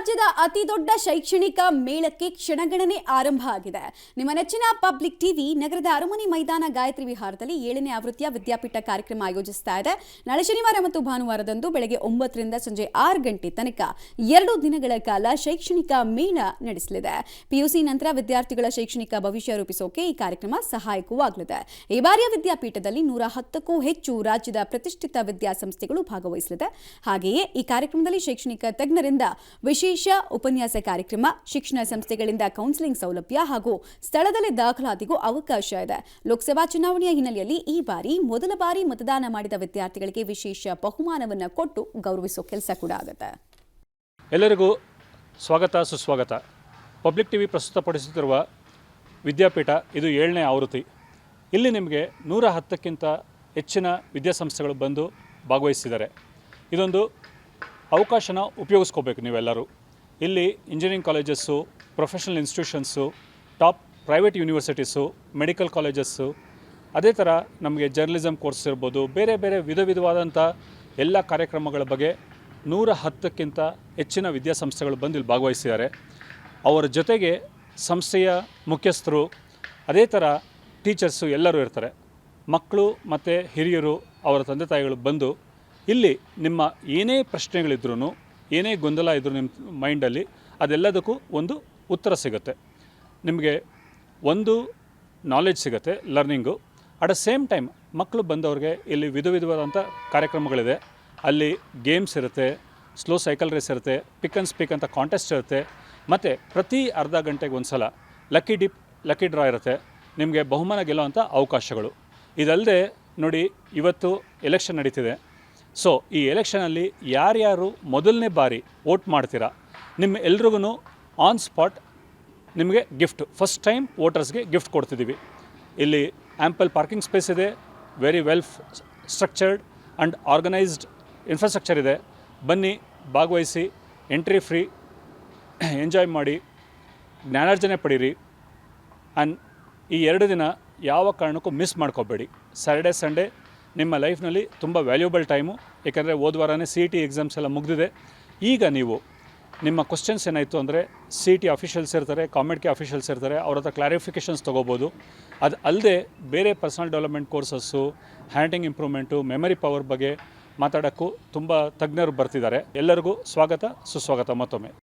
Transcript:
ರಾಜ್ಯದ ಅತಿದೊಡ್ಡ ಶೈಕ್ಷಣಿಕ ಮೇಳಕ್ಕೆ ಕ್ಷಣಗಣನೆ ಆರಂಭ ಆಗಿದೆ. ನಿಮ್ಮ ನೆಚ್ಚಿನ ಪಬ್ಲಿಕ್ ಟಿವಿ ನಗರದ ಅರಮನೆ ಮೈದಾನ ಗಾಯತ್ರಿ ವಿಹಾರದಲ್ಲಿ 7ನೇ ಆವೃತ್ತಿಯ ವಿದ್ಯಾಪೀಠ ಕಾರ್ಯಕ್ರಮ ಆಯೋಜಿಸ್ತಾ ಇದೆ. ನಾಳೆ ಶನಿವಾರ ಮತ್ತು ಭಾನುವಾರದಂದು ಬೆಳಗ್ಗೆ 9 ರಿಂದ ಸಂಜೆ 6 ಗಂಟೆ ತನಕ 2 ದಿನಗಳ ಕಾಲ ಶೈಕ್ಷಣಿಕ ಮೇಳ ನಡೆಸಲಿದೆ. ಪಿಯುಸಿ ನಂತರ ವಿದ್ಯಾರ್ಥಿಗಳ ಶೈಕ್ಷಣಿಕ ಭವಿಷ್ಯ ರೂಪಿಸೋಕೆ ಈ ಕಾರ್ಯಕ್ರಮ ಸಹಾಯಕವೂ ಆಗಲಿದೆ. ಈ ಬಾರಿಯ ವಿದ್ಯಾಪೀಠದಲ್ಲಿ 110ಕ್ಕೂ ಹೆಚ್ಚು ರಾಜ್ಯದ ಪ್ರತಿಷ್ಠಿತ ವಿದ್ಯಾಸಂಸ್ಥೆಗಳು ಭಾಗವಹಿಸಲಿದೆ. ಹಾಗೆಯೇ ಈ ಕಾರ್ಯಕ್ರಮದಲ್ಲಿ ಶೈಕ್ಷಣಿಕ ತಜ್ಞರಿಂದ ವಿಶೇಷ ಉಪನ್ಯಾಸ ಕಾರ್ಯಕ್ರಮ, ಶಿಕ್ಷಣ ಸಂಸ್ಥೆಗಳಿಂದ ಕೌನ್ಸಿಲಿಂಗ್ ಸೌಲಭ್ಯ ಹಾಗೂ ಸ್ಥಳದಲ್ಲೇ ದಾಖಲಾತಿಗೂ ಅವಕಾಶ ಇದೆ. ಲೋಕಸಭಾ ಚುನಾವಣೆಯ ಹಿನ್ನೆಲೆಯಲ್ಲಿ ಈ ಬಾರಿ ಮೊದಲ ಬಾರಿ ಮತದಾನ ಮಾಡಿದ ವಿದ್ಯಾರ್ಥಿಗಳಿಗೆ ವಿಶೇಷ ಬಹುಮಾನವನ್ನು ಕೊಟ್ಟು ಗೌರವಿಸೋ ಕೆಲಸ ಕೂಡ ಆಗುತ್ತೆ. ಎಲ್ಲರಿಗೂ ಸ್ವಾಗತ ಸುಸ್ವಾಗತ. ಪಬ್ಲಿಕ್ ಟಿವಿ ಪ್ರಸ್ತುತಪಡಿಸುತ್ತಿರುವ ವಿದ್ಯಾಪೀಠ ಇದು 7ನೇ ಆವೃತ್ತಿ. ಇಲ್ಲಿ ನಿಮಗೆ 110ಕ್ಕಿಂತ ಹೆಚ್ಚಿನ ವಿದ್ಯಾಸಂಸ್ಥೆಗಳು ಬಂದು ಭಾಗವಹಿಸಿದ್ದಾರೆ. ಇದೊಂದು ಅವಕಾಶನ ಉಪಯೋಗಿಸ್ಕೋಬೇಕು ನೀವೆಲ್ಲರೂ. ಇಲ್ಲಿ engineering colleges, professional institutions, top private universities, medical colleges, ಅದೇ ಥರ ನಮಗೆ ಜರ್ನಲಿಸಮ್ ಕೋರ್ಸ್ ಇರ್ಬೋದು, ಬೇರೆ ಬೇರೆ ವಿಧವಾದಂಥ ಎಲ್ಲ ಕಾರ್ಯಕ್ರಮಗಳ ಬಗ್ಗೆ 110ಕ್ಕಿಂತ ಹೆಚ್ಚಿನ ವಿದ್ಯಾಸಂಸ್ಥೆಗಳು ಬಂದು ಇಲ್ಲಿ ಭಾಗವಹಿಸಿದ್ದಾರೆ. ಅವರ ಜೊತೆಗೆ ಸಂಸ್ಥೆಯ ಮುಖ್ಯಸ್ಥರು, ಅದೇ ಥರ ಟೀಚರ್ಸು ಎಲ್ಲರೂ ಇರ್ತಾರೆ. ಮಕ್ಕಳು ಮತ್ತು ಹಿರಿಯರು, ಅವರ ತಂದೆ ತಾಯಿಗಳು ಬಂದು ಇಲ್ಲಿ ನಿಮ್ಮ ಏನೇ ಪ್ರಶ್ನೆಗಳಿದ್ರೂ, ಏನೇ ಗೊಂದಲ ಇದ್ರೂ ನಿಮ್ಮ ಮೈಂಡಲ್ಲಿ ಅದೆಲ್ಲದಕ್ಕೂ ಒಂದು ಉತ್ತರ ಸಿಗುತ್ತೆ. ನಿಮಗೆ ಒಂದು ನಾಲೆಡ್ಜ್ ಸಿಗುತ್ತೆ, learning. At the same time ಮಕ್ಕಳು ಬಂದವ್ರಿಗೆ ಇಲ್ಲಿ ವಿಧವಾದಂಥ ಕಾರ್ಯಕ್ರಮಗಳಿದೆ. ಅಲ್ಲಿ ಗೇಮ್ಸ್ ಇರುತ್ತೆ, ಸ್ಲೋ ಸೈಕಲ್ ರೇಸ್ ಇರುತ್ತೆ, ಪಿಕ್ ಆ್ಯಂಡ್ ಸ್ಪೀಕ್ ಅಂತ ಕಾಂಟೆಸ್ಟ್ ಇರುತ್ತೆ, ಮತ್ತು ಪ್ರತಿ ಅರ್ಧ ಗಂಟೆಗೆ ಒಂದು ಸಲ ಲಕ್ಕಿ ಡ್ರಾ ಇರುತ್ತೆ. ನಿಮಗೆ ಬಹುಮಾನ ಗೆಲ್ಲುವಂಥ ಅವಕಾಶಗಳು. ಇದಲ್ಲದೆ ನೋಡಿ, ಇವತ್ತು ಎಲೆಕ್ಷನ್ ನಡೀತಿದೆ. ಸೊ ಈ ಎಲೆಕ್ಷನಲ್ಲಿ ಯಾರ್ಯಾರು ಮೊದಲನೇ ಬಾರಿ ವೋಟ್ ಮಾಡ್ತೀರಾ, ನಿಮ್ಮ ಎಲ್ರಿಗೂ ಆನ್ ಸ್ಪಾಟ್ ನಿಮಗೆ ಗಿಫ್ಟ್, ಫಸ್ಟ್ ಟೈಮ್ ವೋಟರ್ಸ್ಗೆ ಗಿಫ್ಟ್ ಕೊಡ್ತಿದ್ದೀವಿ. ಇಲ್ಲಿ ಆ್ಯಂಪಲ್ ಪಾರ್ಕಿಂಗ್ ಸ್ಪೇಸ್ ಇದೆ, very well structured and organised infrastructure ಇದೆ. ಬನ್ನಿ, ಭಾಗವಹಿಸಿ, ಎಂಟ್ರಿ ಫ್ರೀ, ಎಂಜಾಯ್ ಮಾಡಿ, ಜ್ಞಾನಾರ್ಜನೆ ಪಡೀರಿ. ಆ್ಯಂಡ್ ಈ 2 ದಿನ ಯಾವ ಕಾರಣಕ್ಕೂ ಮಿಸ್ ಮಾಡ್ಕೋಬೇಡಿ. ಸ್ಯಾಟರ್ಡೆ ಸಂಡೇ ನಿಮ್ಮ ಲೈಫ್ನಲ್ಲಿ ತುಂಬ ವ್ಯಾಲ್ಯೂಬಲ್ ಟೈಮು. ಏಕೆಂದರೆ ಹೋದ ವಾರನೇ CET ಎಕ್ಸಾಮ್ಸ್ ಎಲ್ಲ ಮುಗಿದಿದೆ. ಈಗ ನೀವು ನಿಮ್ಮ ಕ್ವಶನ್ಸ್ ಏನಾಯಿತು ಅಂದರೆ CET ಅಫಿಷಿಯಲ್ಸ್ ಇರ್ತಾರೆ, ಕಾಮೆಡ್ಕೆ ಅಫಿಷಿಯಲ್ಸ್ ಇರ್ತಾರೆ, ಅವ್ರ ಹತ್ರ ಕ್ಲಾರಿಫಿಕೇಷನ್ಸ್ ತೊಗೋಬೋದು. ಅದು ಅಲ್ಲದೆ ಬೇರೆ personal development courses, handing improvement, memory power ಬಗ್ಗೆ ಮಾತಾಡೋಕ್ಕೂ ತುಂಬ ತಜ್ಞರು ಬರ್ತಿದ್ದಾರೆ. ಎಲ್ಲರಿಗೂ ಸ್ವಾಗತ ಸುಸ್ವಾಗತ ಮತ್ತೊಮ್ಮೆ.